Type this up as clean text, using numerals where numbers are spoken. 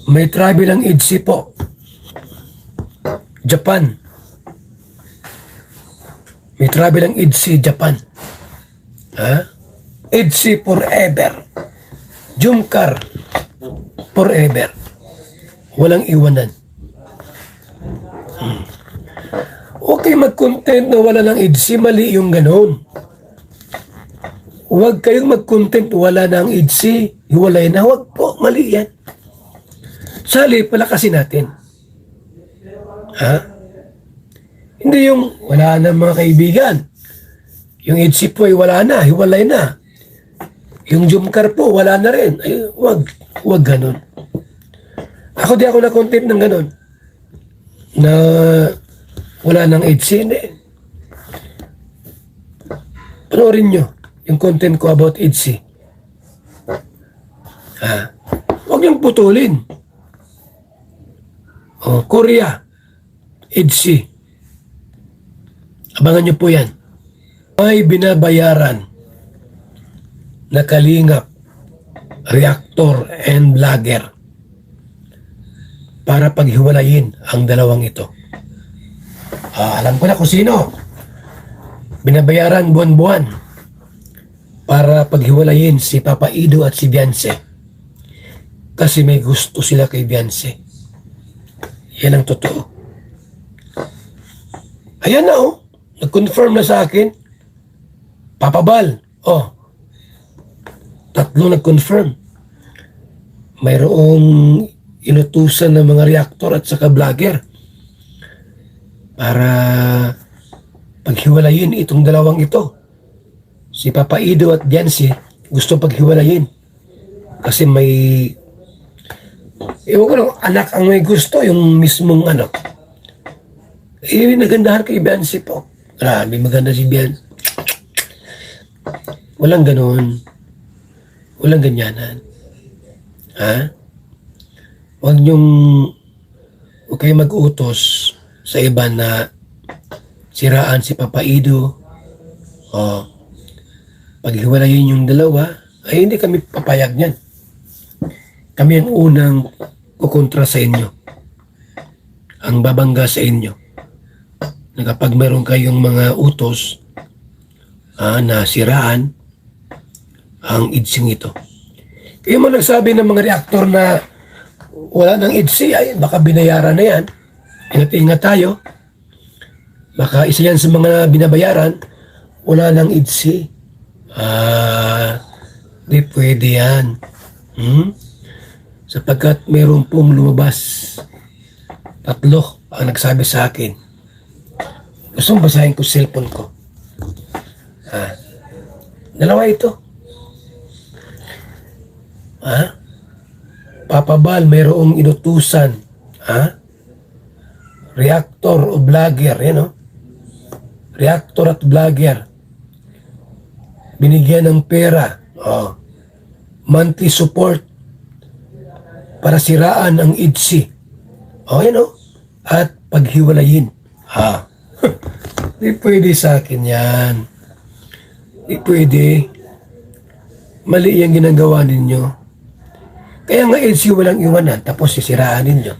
May travel ang EDSI po. Japan. May travel ang EDSI Japan. Ha? EDSI forever. Jumcar forever. Walang iwanan. Okay, mag-content na wala ng EDSI, mali yung ganon. Huwag kayong mag-content wala ng EDSI, hiwalay na. Huwag po, mali yan. Sali, palakasin natin. Ha? Hindi yung wala na mga kaibigan. Yung EDSI po ay wala na, hiwalay na. Yung Jumcar po, wala na rin. Ay, huwag ganon. Ako di ako na-content ng ganon. Na wala nang EDSI. Hindi. Panoorin nyo yung content ko about EDSI. Ha? Huwag niyong putulin. Korea. EDSI. Abangan nyo po yan. May binabayaran na kalingap, reactor, and vlogger para paghiwalayin ang dalawang ito. Alam ko na kung sino. Binabayaran buwan-buwan para paghiwalayin si Papa Ido at si Beyonce. Kasi may gusto sila kay Beyonce. Yan ang totoo. Ayan na nag-confirm na sa akin. Papa Bal. 3 nag-confirm. Mayroong inutusan ng mga reactor at saka vlogger para paghiwalayin itong dalawang ito. Si Papa Ido at Beyonce gusto paghiwalayin kasi may ewan ko lang, anak ang may gusto, yung mismong nagandahan kay Beyonce po. Grabe maganda si Beyonce. Walang ganon. Walang ganyanan. Ha? Huwag kayo mag-utos sa iba na siraan si Papa Ido. Paghiwalayin yung dalawa, ay hindi kami papayag niyan. Kami ang unang kukontra sa inyo. Ang babangga sa inyo. Na kapag meron kayong mga utos na siraan ang EDSI ito. Kaya mo nagsabi ng mga reaktor na wala ng EDSI, ay baka binayaran na yan. Ingat-ingat tayo. Baka isa yan sa mga binabayaran, wala ng EDSI. Di pwede yan. Sapagkat mayroon pong lumabas 3 ang nagsabi sa akin. Gusto mong basahin ko cellphone ko. 2 ito. Papa Bal, mayroong inutusan. Reactor o vlogger. Reactor at vlogger. Binigyan ng pera. Monthly support para siraan ang EDSI. At paghiwalayin. Di pwede sa akin yan. Di pwede. Mali yung ginagawa ninyo. Kaya nga EDSI walang iwanan, tapos sisiraan ninyo.